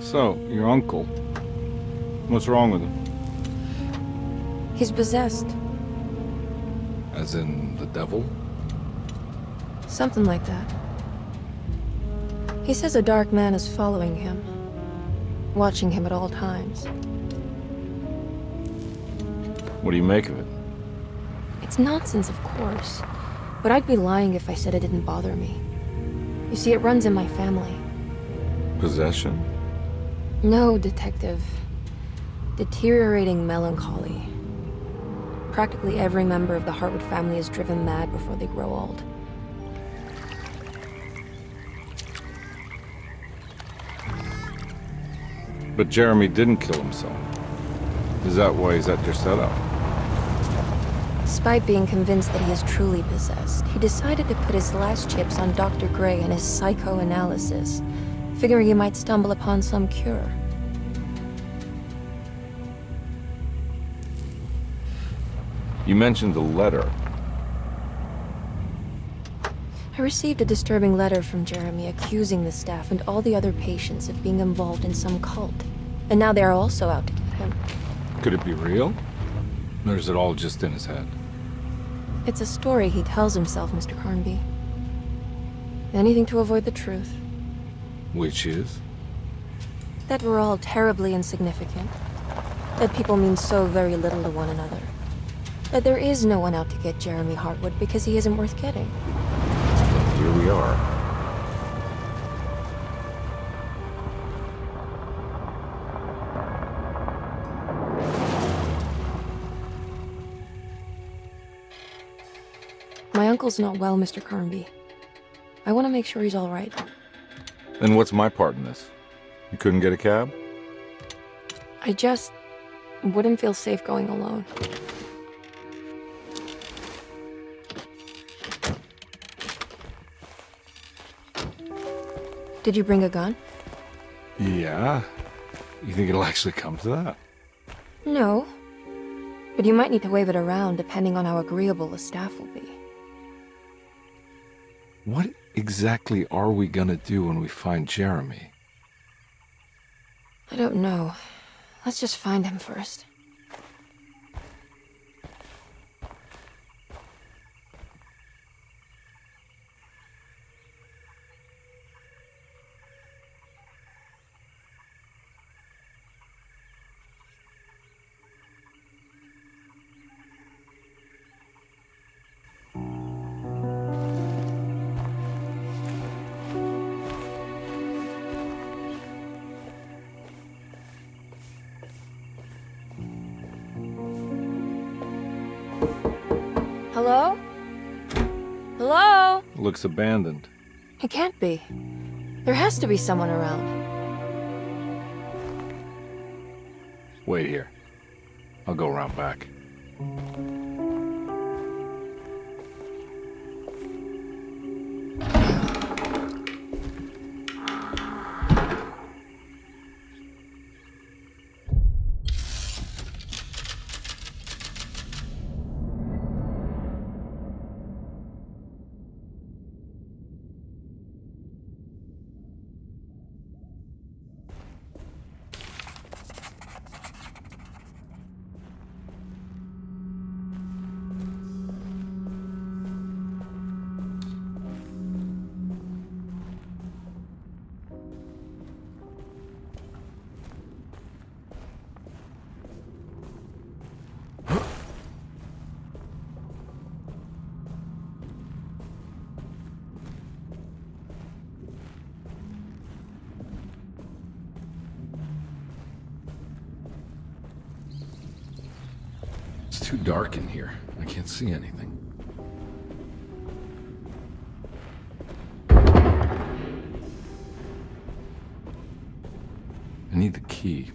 So, your uncle. What's wrong with him? He's possessed. As in the devil? Something like that. He says a dark man is following him, watching him at all times. What do you make of it? It's nonsense, of course, but I'd be lying if I said it didn't bother me. You see, it runs in my family. Possession? No, Detective. Deteriorating melancholy. Practically every member of the Hartwood family is driven mad before they grow old. But Jeremy didn't kill himself. Is that why he's at your setup? Despite being convinced that he is truly possessed, he decided to put his last chips on Dr. Gray and his psychoanalysis, figuring he might stumble upon some cure. You mentioned the letter. I received a disturbing letter from Jeremy accusing the staff and all the other patients of being involved in some cult. And now they are also out to get him. Could it be real? Or is it all just in his head? It's a story he tells himself, Mr. Carnby. Anything to avoid the truth. Which is? That we're all terribly insignificant. That people mean so very little to one another. That there is no one out to get Jeremy Hartwood because he isn't worth getting. Here we are. My uncle's not well, Mr. Carnby. I want to make sure he's all right. Then what's my part in this? You couldn't get a cab? I just wouldn't feel safe going alone. Did you bring a gun? Yeah. You think it'll actually come to that? No. But you might need to wave it around depending on how agreeable the staff will be. What exactly are we gonna do when we find Jeremy? I don't know. Let's just find him first. Hello? Hello? Looks abandoned. It can't be. There has to be someone around. Wait here. I'll go around back. It's too dark in here. I can't see anything. I need the key.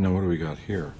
Now what do we got here?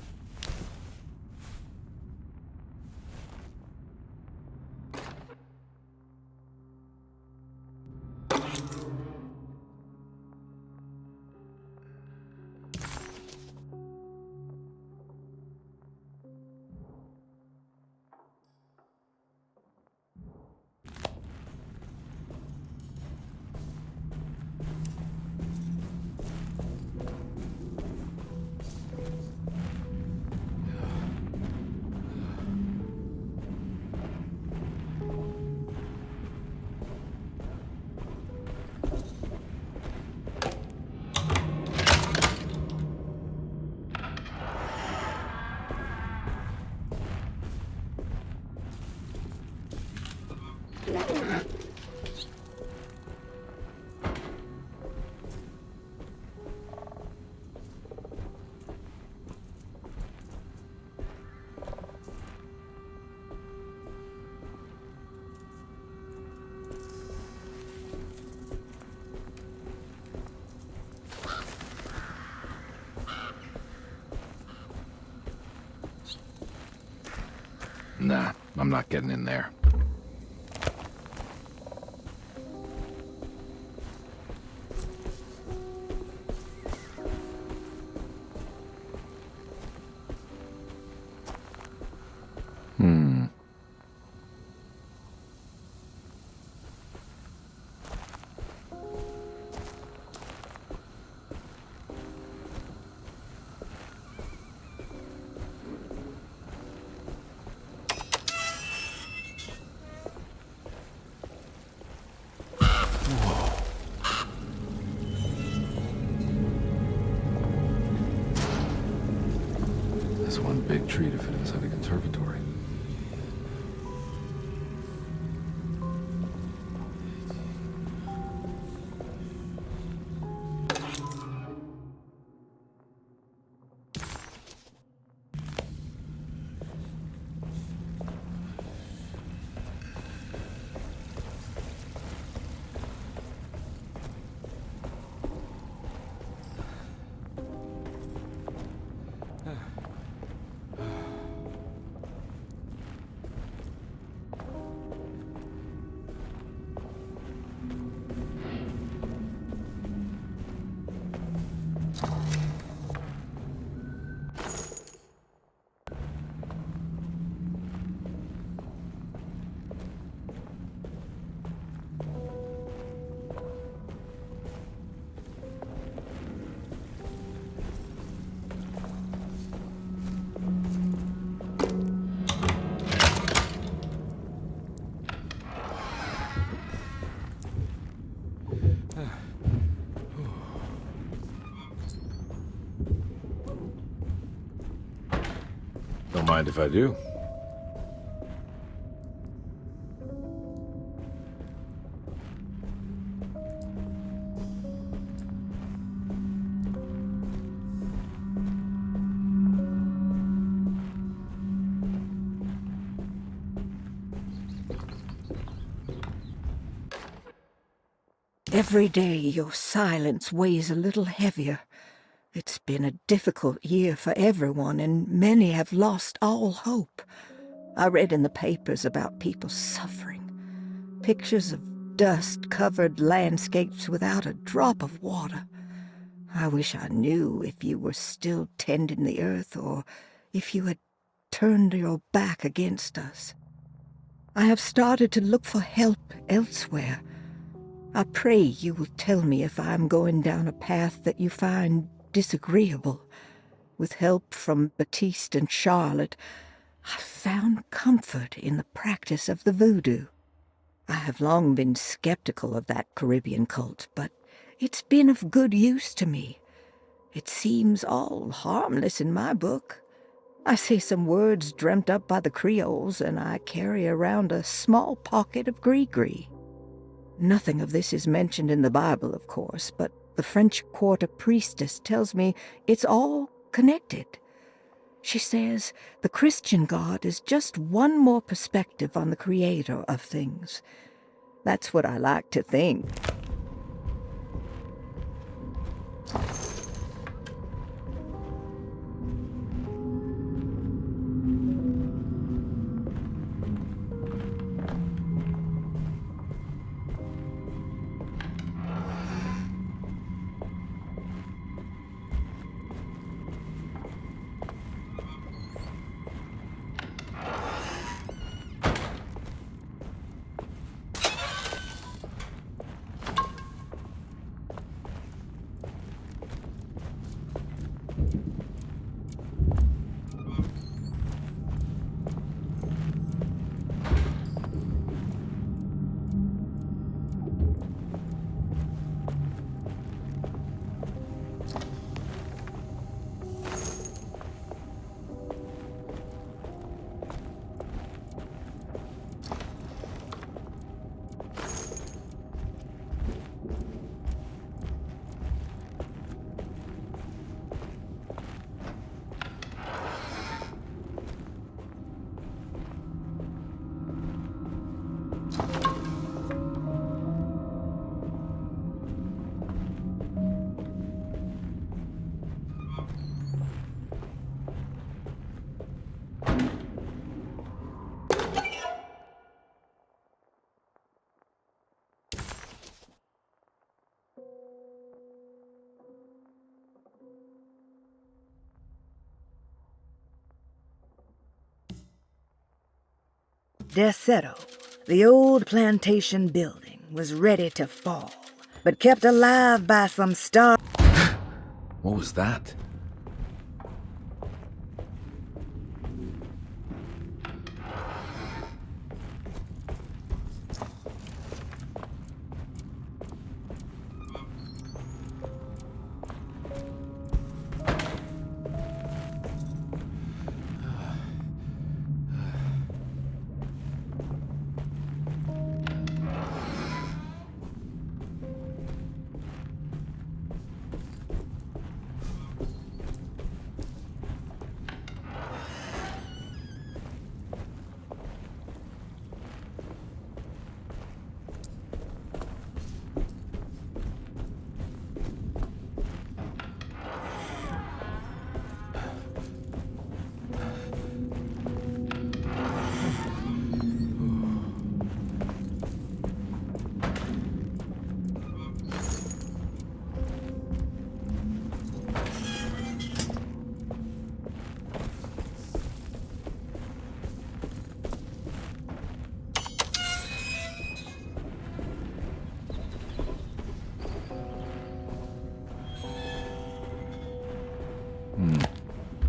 Nah, I'm not getting in there. That's one big tree to fit inside a conservatory. Don't mind if I do. Every day your silence weighs a little heavier. It's been a difficult year for everyone, and many have lost all hope. I read in the papers about people suffering. Pictures of dust-covered landscapes without a drop of water. I wish I knew if you were still tending the earth or if you had turned your back against us. I have started to look for help elsewhere. I pray you will tell me if I am going down a path that you find disagreeable. With help from Baptiste and Charlotte, I found comfort in the practice of the voodoo. I have long been skeptical of that Caribbean cult, but it's been of good use to me. It seems all harmless in my book. I say some words dreamt up by the Creoles, and I carry around a small pocket of gree-gree. Nothing of this is mentioned in the Bible, of course, but the French Quarter priestess tells me it's all connected. She says the Christian God is just one more perspective on the creator of things. That's what I like to think. Deseto, the old plantation building, was ready to fall, but kept alive by some star. What was that?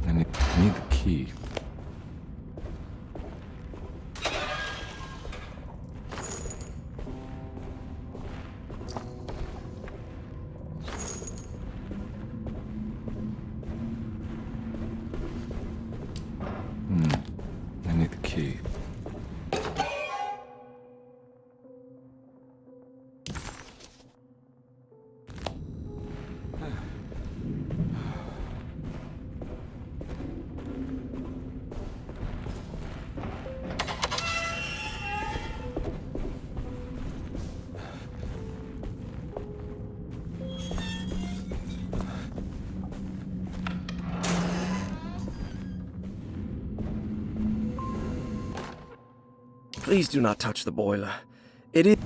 I need the key. I need the key. Please do not touch the boiler. It is...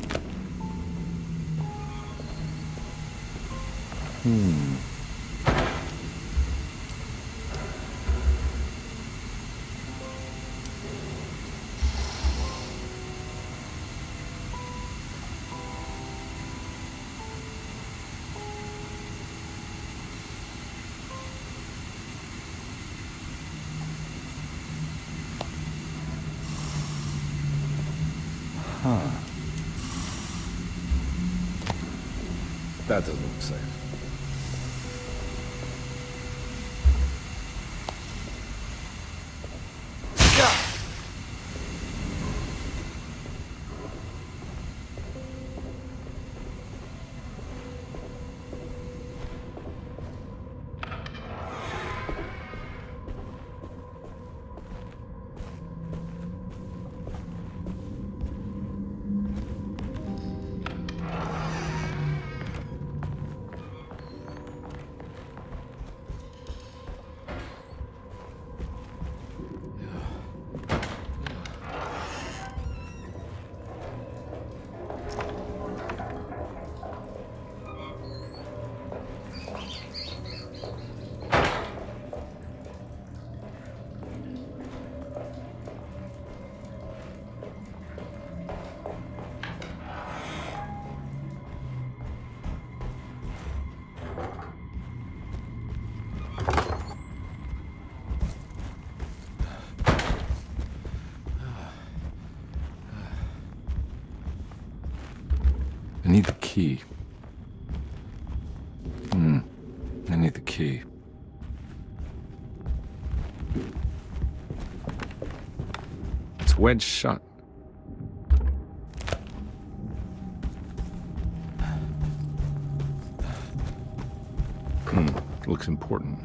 That doesn't look safe. I need the key. I need the key. It's wedged shut. Looks important.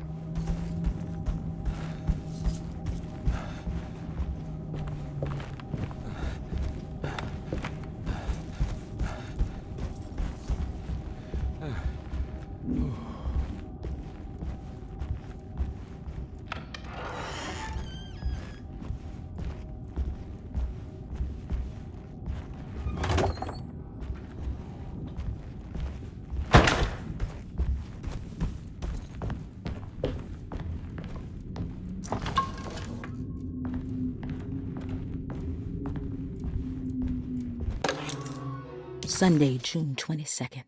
Sunday, June 22nd.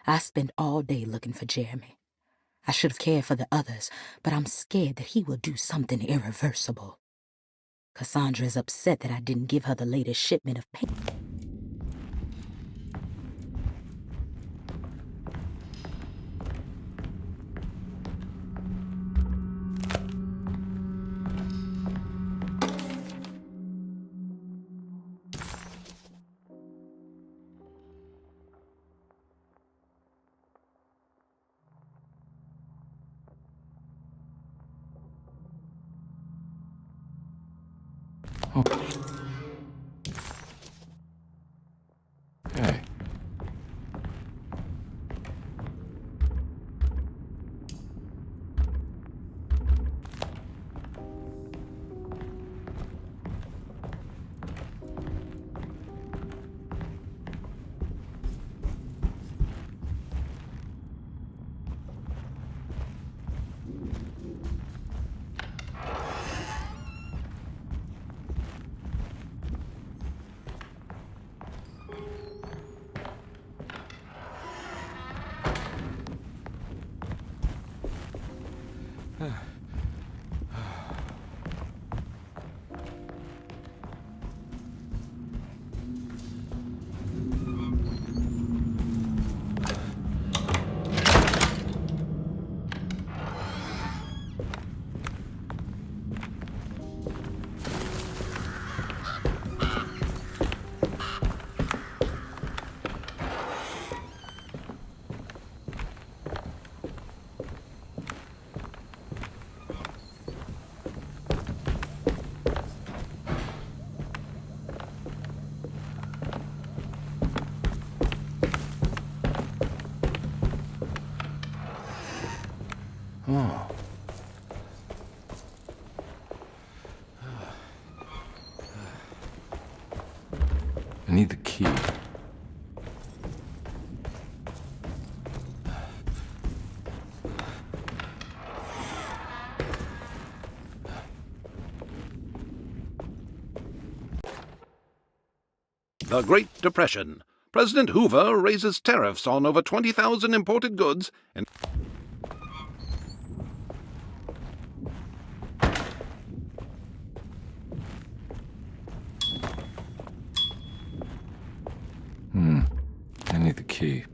I spent all day looking for Jeremy. I should have cared for the others, but I'm scared that he will do something irreversible. Cassandra is upset that I didn't give her the latest shipment of paint. Hey. Oh. I need the key. The Great Depression. President Hoover raises tariffs on over 20,000 imported goods and... I need the key.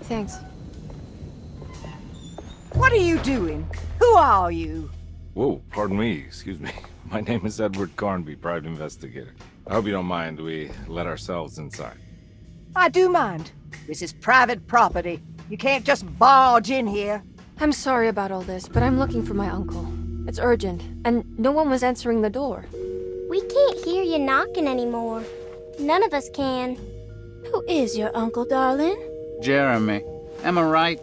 Thanks. What are you doing? Who are you? Whoa, pardon me, excuse me. My name is Edward Carnby, private investigator. I hope you don't mind we let ourselves inside. I do mind. This is private property. You can't just barge in here. I'm sorry about all this, but I'm looking for my uncle. It's urgent, and no one was answering the door. We can't hear you knocking anymore. None of us can. Who is your uncle, darling? Jeremy. Am I right?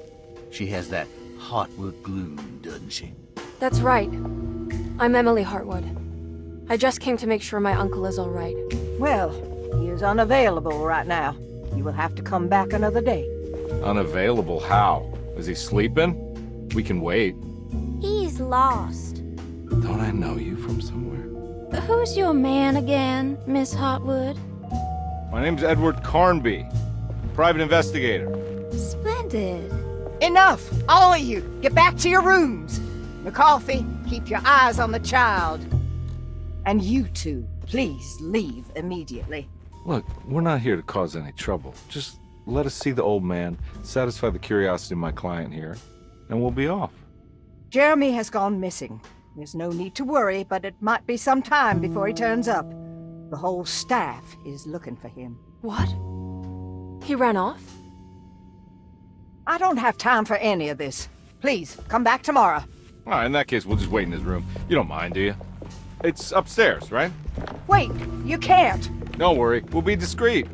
She has that Heartwood gloom, doesn't she? That's right. I'm Emily Hartwood. I just came to make sure my uncle is all right. Well, he is unavailable right now. You will have to come back another day. Unavailable how? Is he sleeping? We can wait. He's lost. Don't I know you from somewhere? Who's your man again, Miss Hartwood? My name's Edward Carnby, private investigator. Splendid. did. Enough! All of you! Get back to your rooms! McCarthy, keep your eyes on the child. And you two, please leave immediately. Look, we're not here to cause any trouble. Just let us see the old man, satisfy the curiosity of my client here, and we'll be off. Jeremy has gone missing. There's no need to worry, but it might be some time before he turns up. The whole staff is looking for him. What? He ran off? I don't have time for any of this. Please, come back tomorrow. All right, in that case, we'll just wait in his room. You don't mind, do you? It's upstairs, right? Wait, you can't. Don't worry, we'll be discreet.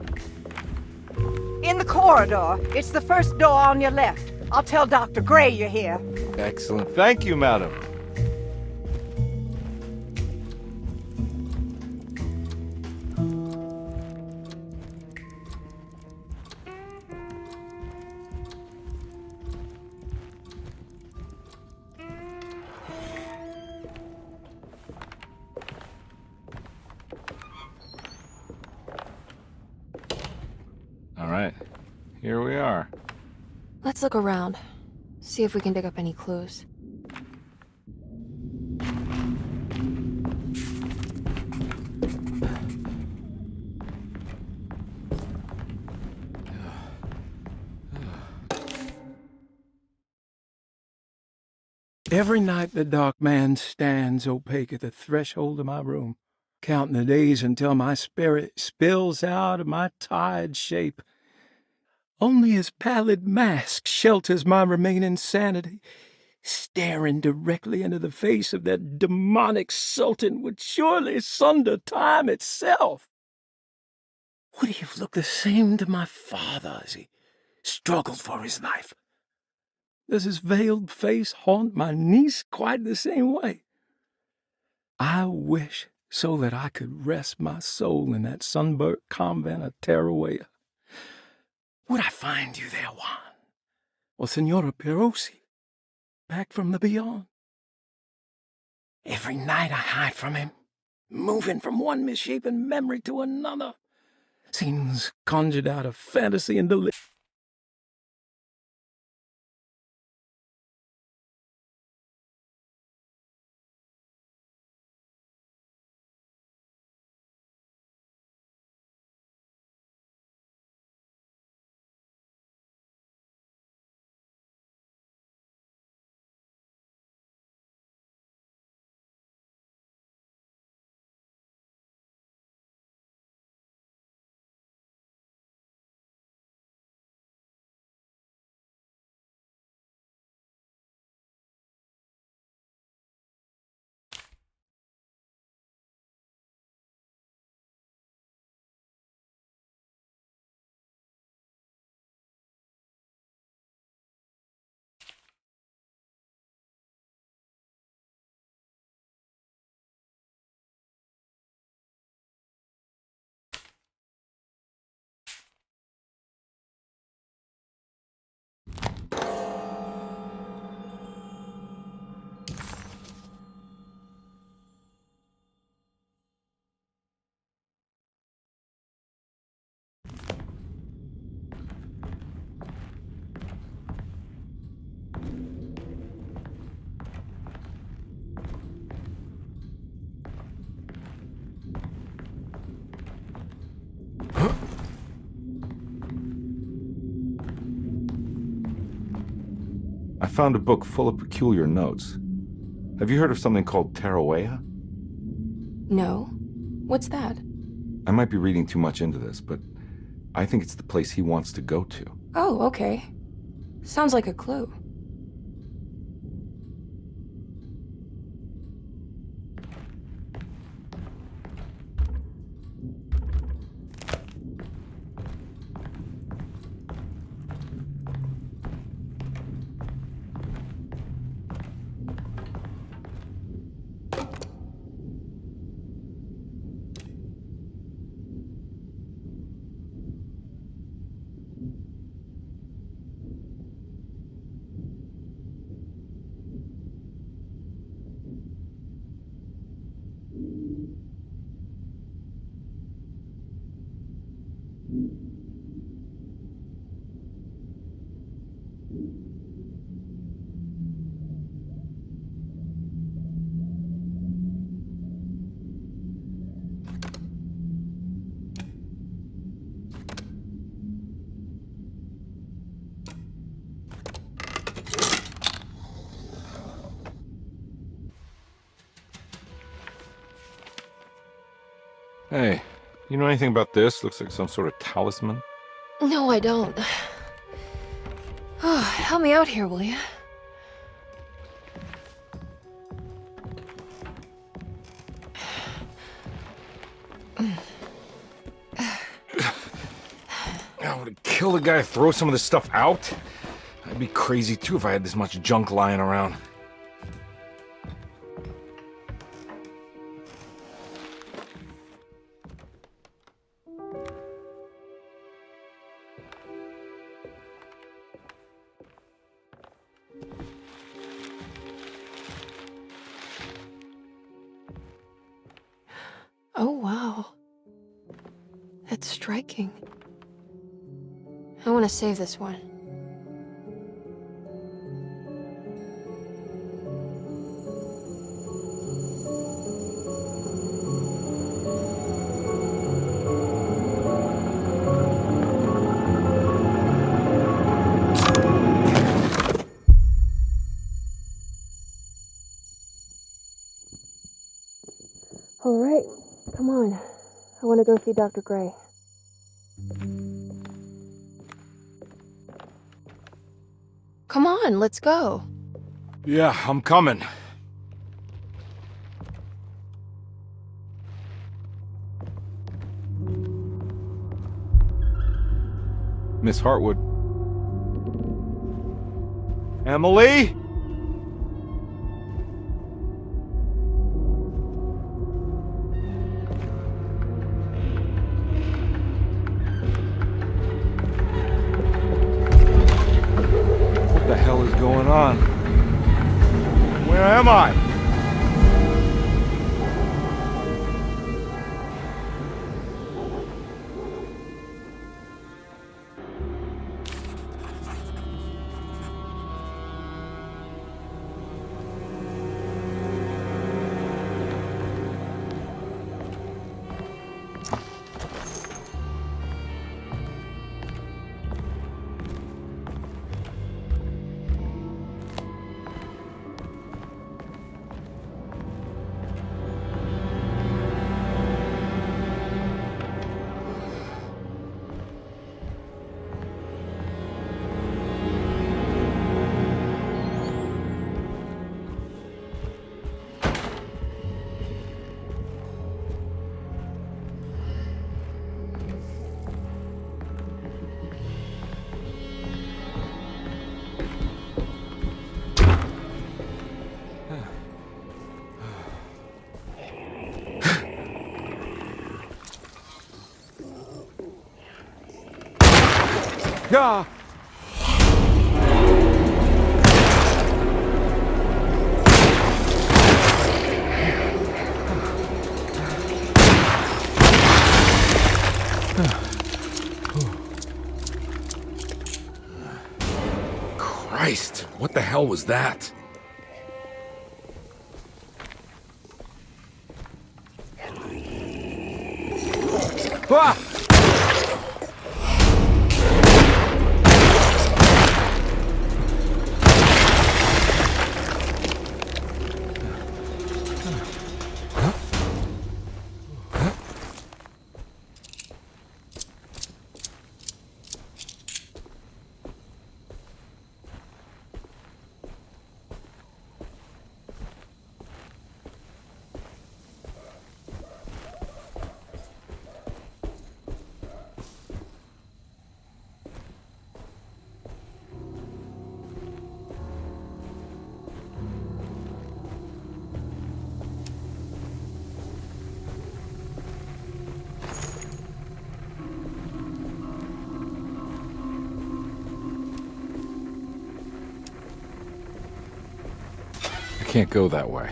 In the corridor. It's the first door on your left. I'll tell Dr. Gray you're here. Excellent. Thank you, madam. All right, here we are. Let's look around. See if we can dig up any clues. Every night the dark man stands opaque at the threshold of my room, counting the days until my spirit spills out of my tired shape. Only his pallid mask shelters my remaining sanity. Staring directly into the face of that demonic sultan would surely sunder time itself. Would he have looked the same to my father as he struggled for his life? Does his veiled face haunt my niece quite the same way? I wish so that I could rest my soul in that sunburnt convent of Tarawea. Would I find you there, Juan? Or Senora Perosi, back from the beyond? Every night I hide from him, moving from one misshapen memory to another. Scenes conjured out of fantasy and delirium. I found a book full of peculiar notes. Have you heard of something called Tarawea? No. What's that? I might be reading too much into this, but I think it's the place he wants to go to. Oh, okay. Sounds like a clue. Hey, you know anything about this? Looks like some sort of talisman. No, I don't. Oh, help me out here, will you? Oh, would it kill the guy to throw some of this stuff out? I'd be crazy too if I had this much junk lying around. Oh, wow. That's striking. I want to save this one. All right, come on. I want to go see Dr. Gray. Come on, let's go. Yeah, I'm coming. Miss Hartwood. Emily? What the hell is going on? Where am I? Yeah. Christ, what the hell was that? Ah! I can't go that way.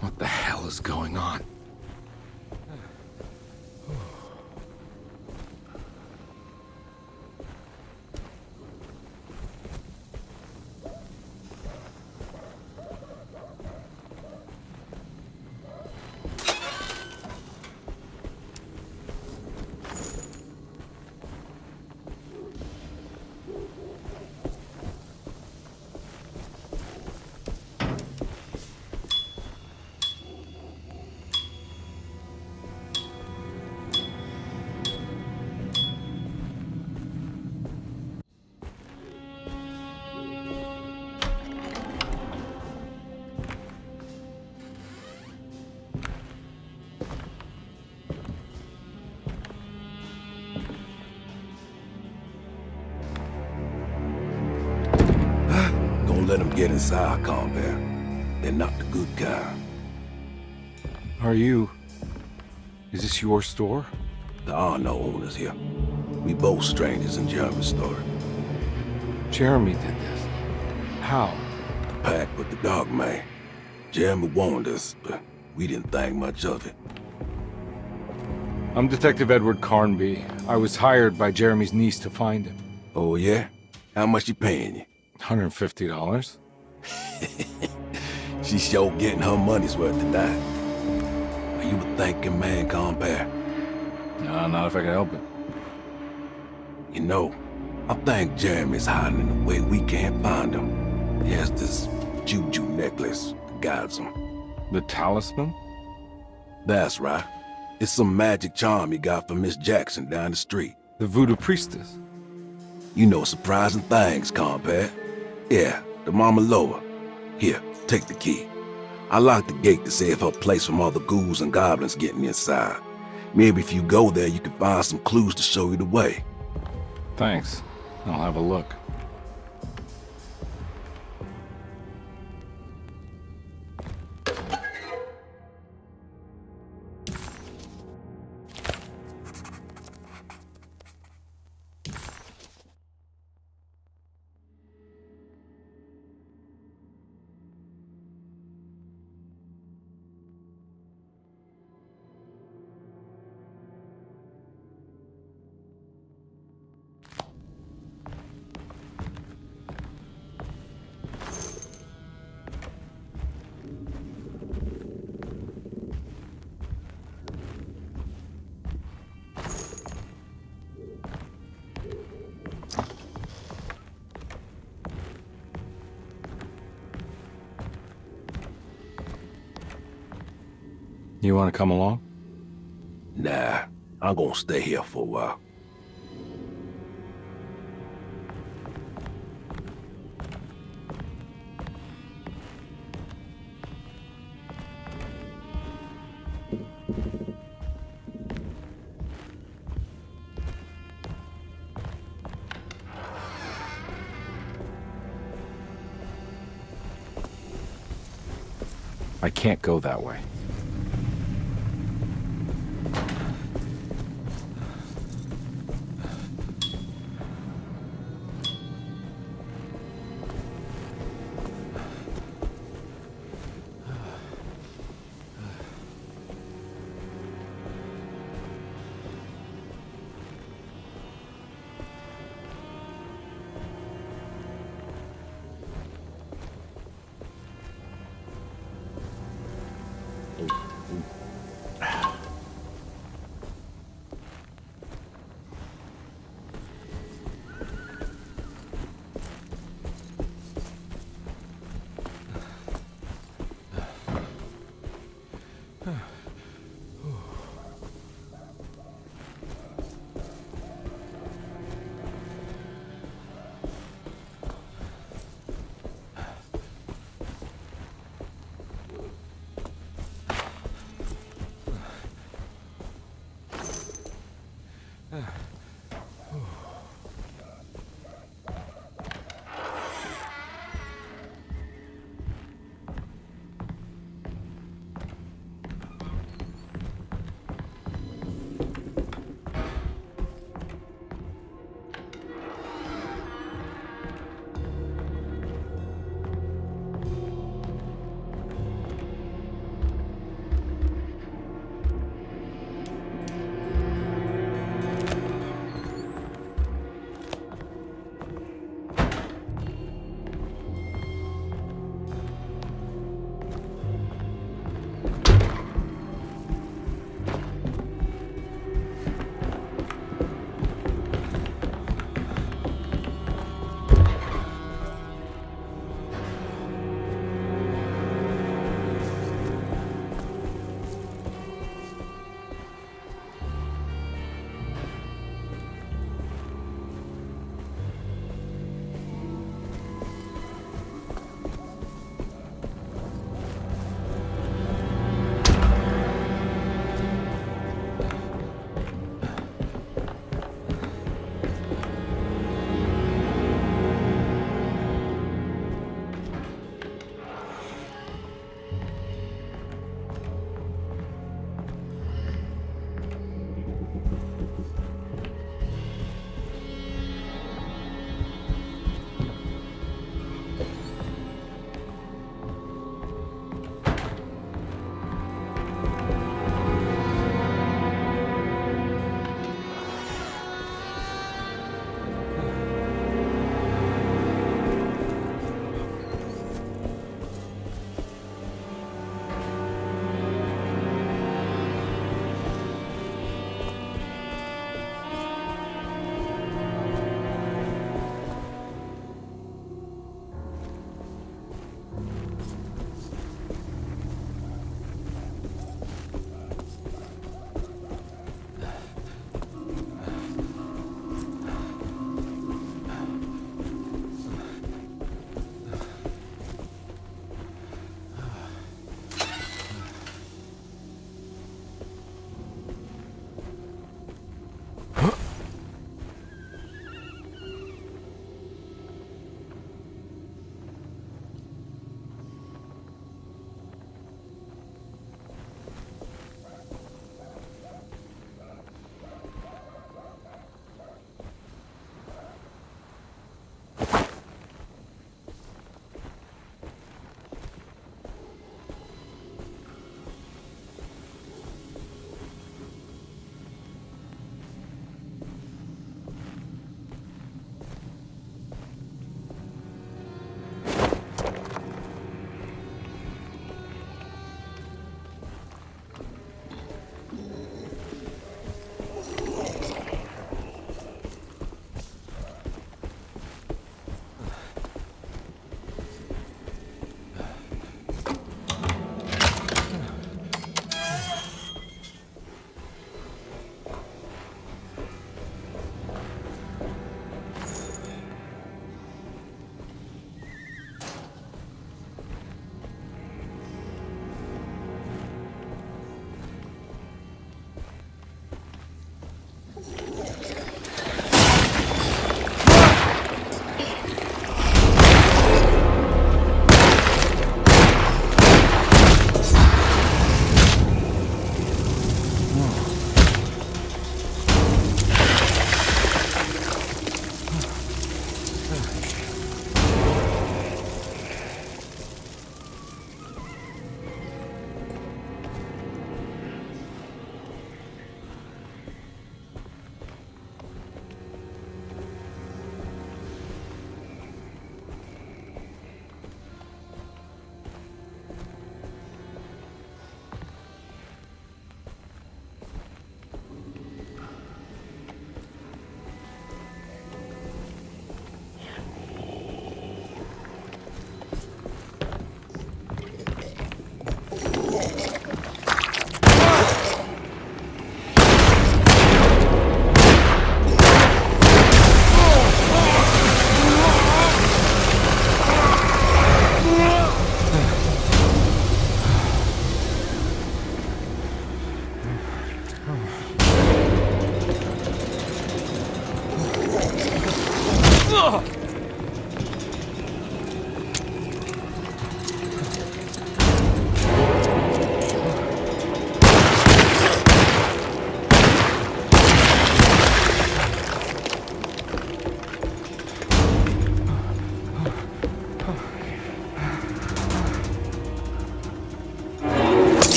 What the hell is going on? get inside, compare. They're not the good kind. Are you... Is this your store? There are no owners here. We both strangers in Jeremy's story. Jeremy did this. How? The pact with the dog man. Jeremy warned us, but we didn't think much of it. I'm Detective Edward Carnby. I was hired by Jeremy's niece to find him. Oh, yeah? How much she paying you? $150. She's sure getting her money's worth tonight. Are you a thinking man, compare? No, not if I can help it. You know, I think Jeremy's hiding in a way we can't find him. He has this juju necklace that guides him. The talisman? That's right. It's some magic charm he got from Miss Jackson down the street. The voodoo priestess? You know surprising things, compare. Yeah, the Mama Loa. Here, take the key. I locked the gate to save her place from all the ghouls and goblins getting inside. Maybe if you go there, you can find some clues to show you the way. Thanks. I'll have a look. You want to come along? Nah, I'm gonna stay here for a while. I can't go that way.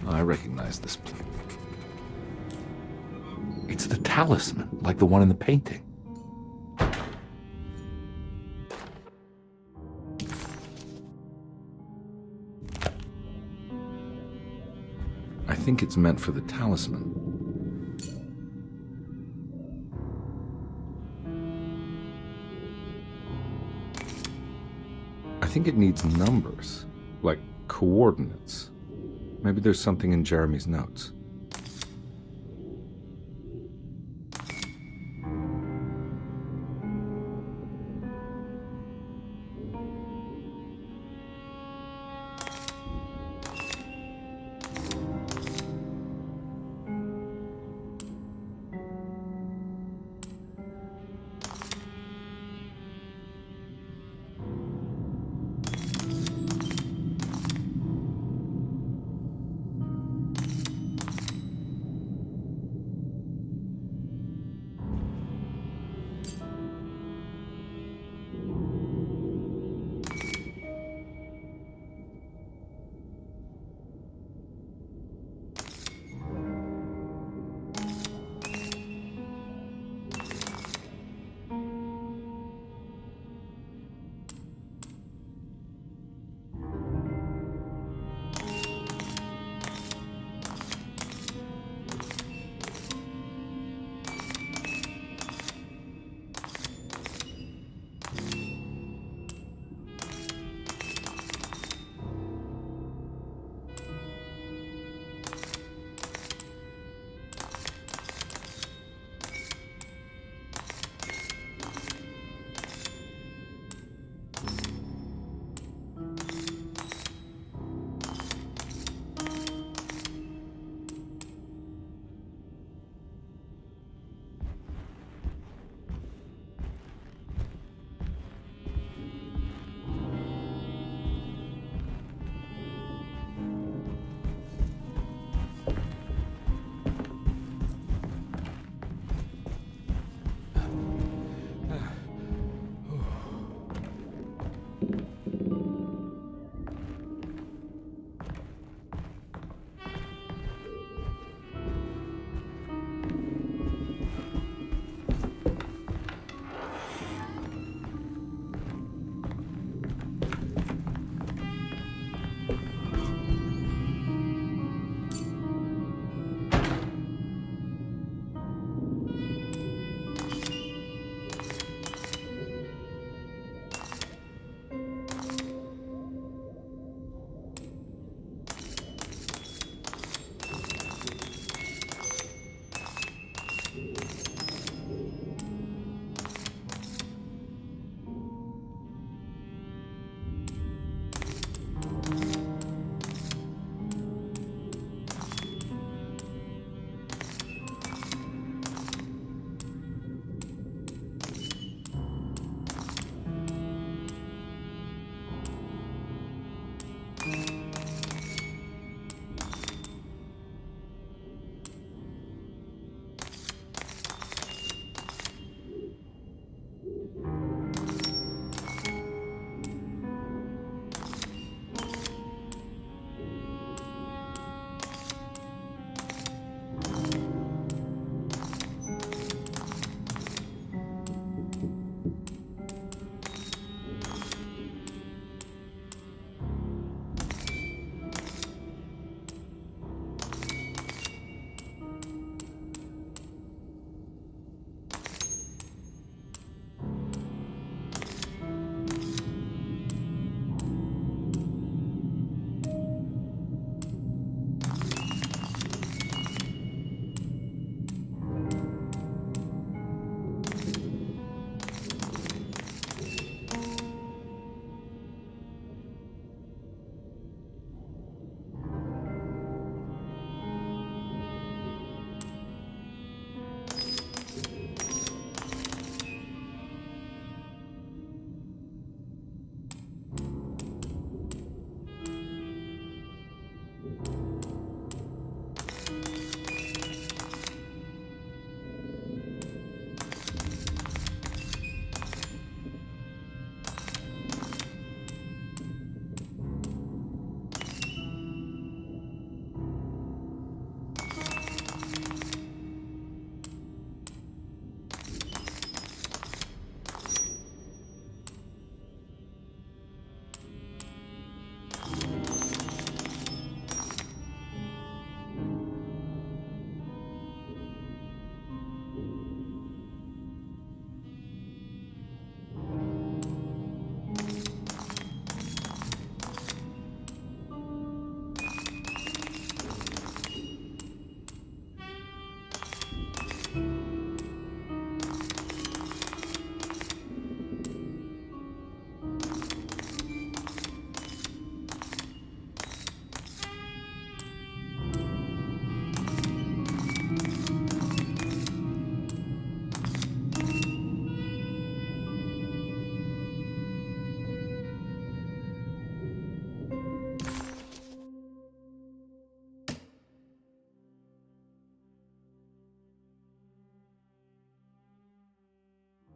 I recognize this place. It's the talisman, like the one in the painting. I think it's meant for the talisman. I think it needs numbers, like coordinates. Maybe there's something in Jeremy's notes.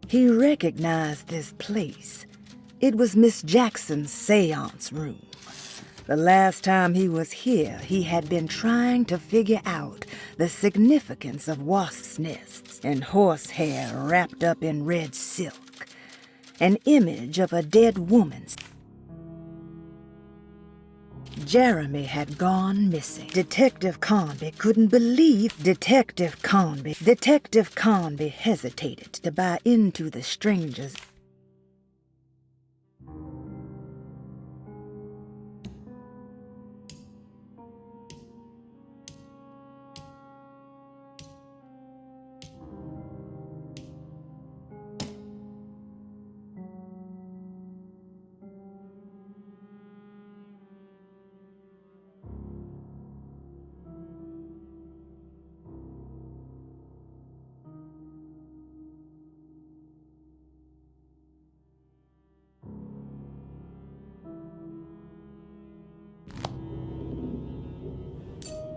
He recognized this place. It was Miss Jackson's seance room. The last time he was here, he had been trying to figure out the significance of wasps' nests and horsehair wrapped up in red silk. An image of a dead woman's. Jeremy had gone missing. Detective Conby couldn't believe Detective Conby hesitated to buy into the stranger's.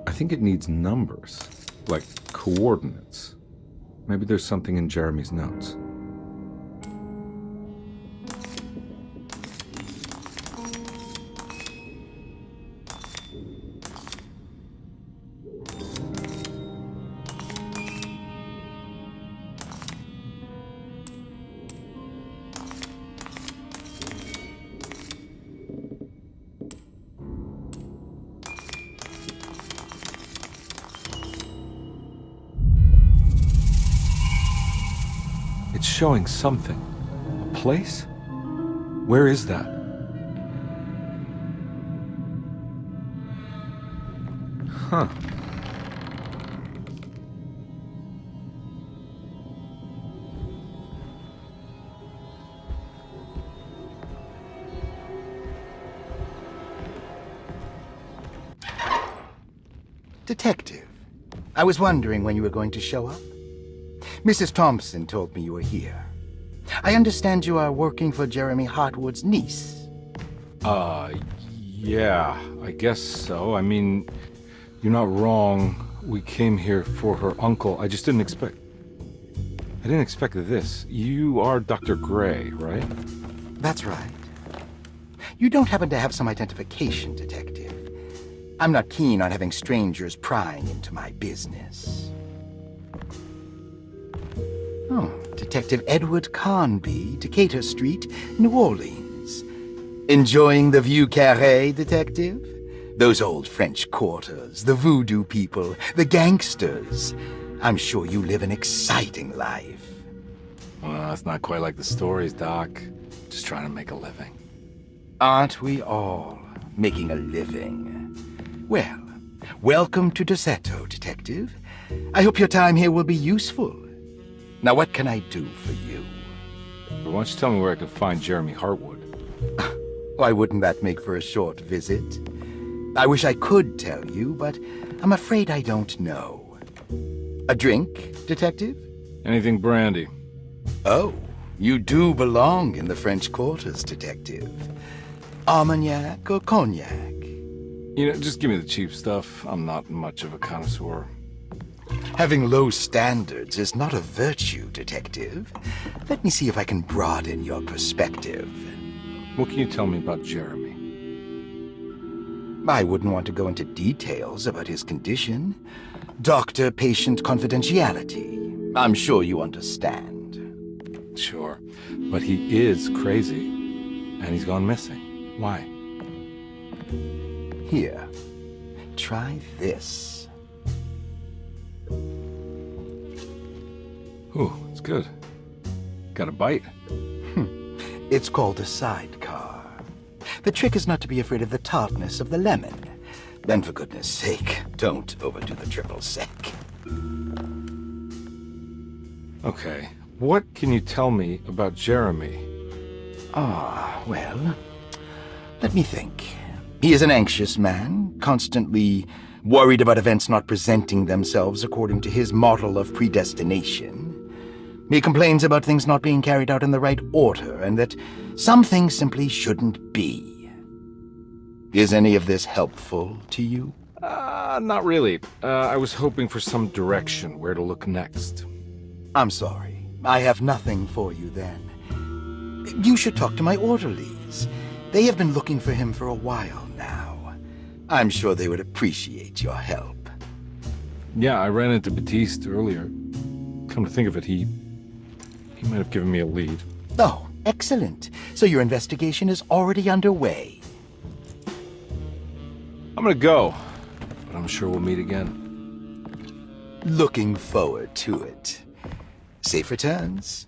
I think it needs numbers, like coordinates. Maybe there's something in Jeremy's notes. It's showing something. A place? Where is that? Huh. Detective, I was wondering when you were going to show up. Mrs. Thompson told me you were here. I understand you are working for Jeremy Hartwood's niece. Yeah, I guess so. I mean, you're not wrong. We came here for her uncle. I just didn't expect... I didn't expect this. You are Dr. Gray, right? That's right. You don't happen to have some identification, Detective. I'm not keen on having strangers prying into my business. Oh, Detective Edward Carnby, Decatur Street, New Orleans. Enjoying the Vieux Carré, Detective? Those old French quarters, the voodoo people, the gangsters. I'm sure you live an exciting life. Well, it's not quite like the stories, Doc. Just trying to make a living. Aren't we all making a living? Well, welcome to Deseto, Detective. I hope your time here will be useful. Now, what can I do for you? Why don't you tell me where I can find Jeremy Hartwood? Why wouldn't that make for a short visit? I wish I could tell you, but I'm afraid I don't know. A drink, Detective? Anything brandy. Oh, you do belong in the French quarters, Detective. Armagnac or cognac? You know, just give me the cheap stuff. I'm not much of a connoisseur. Having low standards is not a virtue, Detective. Let me see if I can broaden your perspective. What can you tell me about Jeremy? I wouldn't want to go into details about his condition. Doctor-patient confidentiality. I'm sure you understand. Sure, but he is crazy, and he's gone missing. Why? Here, try this. Ooh, it's good. Got a bite? It's called a sidecar. The trick is not to be afraid of the tartness of the lemon. And for goodness sake, don't overdo the triple sec. Okay, what can you tell me about Jeremy? Well, let me think. He is an anxious man, constantly worried about events not presenting themselves according to his model of predestination. He complains about things not being carried out in the right order, and that some things simply shouldn't be. Is any of this helpful to you? Not really. I was hoping for some direction where to look next. I'm sorry. I have nothing for you then. You should talk to my orderlies. They have been looking for him for a while now. I'm sure they would appreciate your help. Yeah, I ran into Batiste earlier. Come to think of it, he might have given me a lead. Oh, excellent. So your investigation is already underway. I'm gonna go, but I'm sure we'll meet again. Looking forward to it. Safe returns.